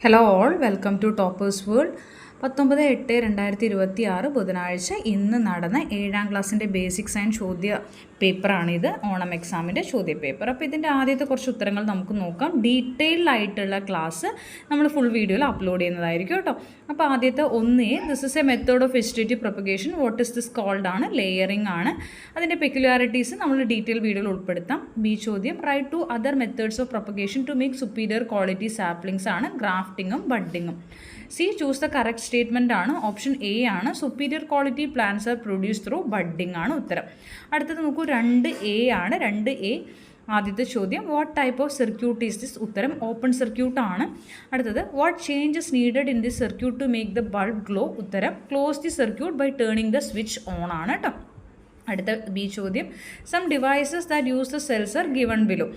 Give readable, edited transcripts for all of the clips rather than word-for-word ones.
Hello all, welcome to toppers world. 19/8/2026 ബുധനാഴ്ച ഇന്ന് നടന്ന 7ാം ക്ലാസ്സിൻ്റെ ബേസിക് സയൻസ് ചോദ്യ പേപ്പറാണിത്, ഓണം എക്സാമിൻ്റെ ചോദ്യ പേപ്പർ. അപ്പോൾ ഇതിൻ്റെ ആദ്യത്തെ കുറച്ച് ഉത്തരങ്ങൾ നമുക്ക് നോക്കാം. ഡീറ്റെയിൽഡ് ആയിട്ടുള്ള ക്ലാസ് നമ്മൾ ഫുൾ വീഡിയോയിൽ അപ്ലോഡ് ചെയ്യുന്നതായിരിക്കും കേട്ടോ. അപ്പോൾ ആദ്യത്തെ 1A, this is a method of vegetative propagation, what is this called ആണ്, ലെയറിംഗ് ആണ്. അതിൻ്റെ പെക്യുലാരിറ്റീസ് നമ്മൾ ഡീറ്റെയിൽ വീഡിയോയിൽ ഉൾപ്പെടുത്താം. ബി ചോദ്യം, right to other methods of propagation to make superior quality saplings ആണ്, ഗ്രാഫ്റ്റിങ്ങും ബഡ്ഡിങ്ങും. C, choose the correct statement ആണ്. ഓപ്ഷൻ എ ആണ്, superior quality plants are produce through budding ആണ് ഉത്തരം. അടുത്തത് നോക്കൂ, 2A ആണ്. 2A ആദ്യത്തെ ചോദ്യം, what type of circuit is this, ഉത്തരം ഓപ്പൺ സർക്യൂട്ട് ആണ്. അടുത്തത്, what changes needed in this circuit to make the bulb glow, ഉത്തരം close the circuit by turning the switch on ആണ് കേട്ടോ. അടുത്ത ബി ചോദ്യം, some devices that use the cells are given below,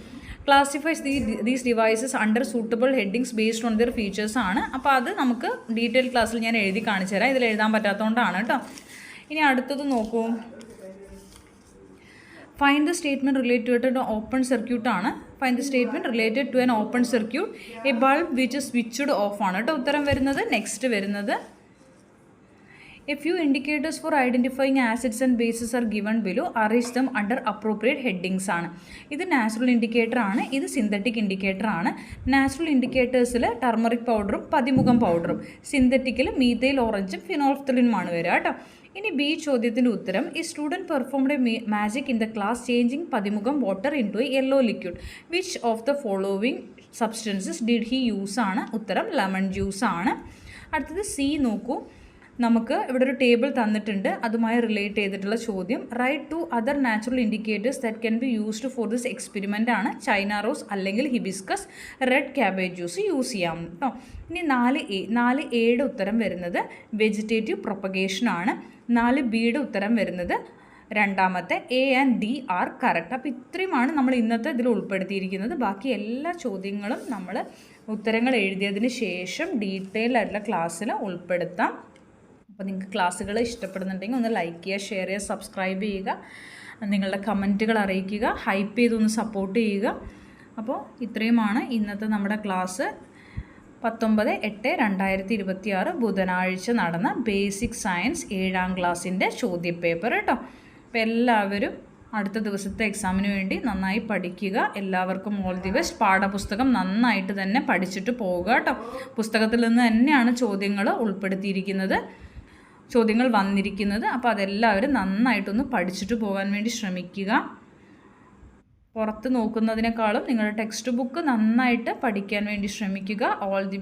classifies these devices under suitable headings based on their features ആണ്. അപ്പോൾ അത് നമുക്ക് detail ക്ലാസ്സിൽ ഞാൻ എഴുതി കാണിച്ചു തരാം, ഇതിൽ എഴുതാൻ പറ്റാത്തതുകൊണ്ടാണ് കേട്ടോ. ഇനി അടുത്തത് നോക്കൂ, find the statement related to open circuit ആണ്. Find the statement related to an open circuit, a bulb which switched off ആണ് കേട്ടോ ഉത്തരം വരുന്നത്. നെക്സ്റ്റ് വരുന്നത്, A few indicators for identifying acids and bases are given below. Arrange them under appropriate headings ആണ്. ഇത് natural indicator ആണ്, ഇത് synthetic indicator ആണ്. നാച്ചുറൽ ഇൻഡിക്കേറ്റേഴ്സിൽ ടർമറിക് പൗഡറും പതിമുഖം പൗഡറും, സിന്തറ്റിക്കിൽ മീഥൈൽ ഓറഞ്ചും ഫിനോൾഫ്തലിനുമാണ് വരിക കേട്ടോ. ഇനി ബി ചോദ്യത്തിൻ്റെ ഉത്തരം, ഈ student performed a magic in the class changing pathimugham water in to a yellow liquid. Which of the following substances did he use ആണ്, ഉത്തരം ലെമൺ ജ്യൂസ് ആണ്. അടുത്തത് സി നോക്കൂ, നമുക്ക് ഇവിടെ ഒരു ടേബിൾ തന്നിട്ടുണ്ട്, അതുമായി റിലേറ്റ് ചെയ്തിട്ടുള്ള ചോദ്യം. Right to other natural indicators that can be used for this experiment ആണ്. ചൈന റോസ് അല്ലെങ്കിൽ hibiscus, red cabbage juice use ചെയ്യാം കേട്ടോ. ഇനി 4Aയുടെ ഉത്തരം വരുന്നത് വെജിറ്റേറ്റീവ് പ്രൊപ്പഗേഷൻ ആണ്. 4Bയുടെ ഉത്തരം വരുന്നത് രണ്ടാമത്തെ A and D are correct. അപ്പോൾ ഇത്രയുമാണ് നമ്മൾ ഇന്നത്തെ ഇതിൽ ഉൾപ്പെടുത്തിയിരിക്കുന്നത്. ബാക്കി എല്ലാ ചോദ്യങ്ങളും നമ്മൾ ഉത്തരങ്ങൾ എഴുതിയതിന് ശേഷം ഡീറ്റെയിൽ ആയിട്ടുള്ള ക്ലാസ്സിൽ ഉൾപ്പെടുത്താം. അപ്പോൾ നിങ്ങൾക്ക് ക്ലാസ്സുകൾ ഇഷ്ടപ്പെടുന്നുണ്ടെങ്കിൽ ഒന്ന് ലൈക്ക് ചെയ്യുക, ഷെയർ ചെയ്യുക, സബ്സ്ക്രൈബ് ചെയ്യുക, നിങ്ങളുടെ കമൻറ്റുകൾ അറിയിക്കുക, ഹൈപ്പ് ചെയ്തൊന്ന് സപ്പോർട്ട് ചെയ്യുക. അപ്പോൾ ഇത്രയുമാണ് ഇന്നത്തെ നമ്മുടെ ക്ലാസ്. 19/8/2026 ബുധനാഴ്ച നടന്ന ബേസിക് സയൻസ് 7ാം ക്ലാസ്സിൻ്റെ ചോദ്യപേപ്പർ കേട്ടോ. അപ്പോൾ എല്ലാവരും അടുത്ത ദിവസത്തെ എക്സാമിന് വേണ്ടി നന്നായി പഠിക്കുക. എല്ലാവർക്കും ഓൾ ദി ബെസ്റ്റ്. പാഠപുസ്തകം നന്നായിട്ട് തന്നെ പഠിച്ചിട്ട് പോവുക കേട്ടോ. പുസ്തകത്തിൽ നിന്ന് തന്നെയാണ് ചോദ്യങ്ങൾ ഉൾപ്പെടുത്തിയിരിക്കുന്നത്, ചോദ്യങ്ങൾ വന്നിരിക്കുന്നത്. അപ്പോൾ അതെല്ലാവരും നന്നായിട്ടൊന്ന് പഠിച്ചിട്ട് പോകാൻ വേണ്ടി ശ്രമിക്കുക. പുറത്ത് നോക്കുന്നതിനേക്കാളും നിങ്ങളുടെ ടെക്സ്റ്റ് ബുക്ക് നന്നായിട്ട് പഠിക്കാൻ വേണ്ടി ശ്രമിക്കുക. All the best.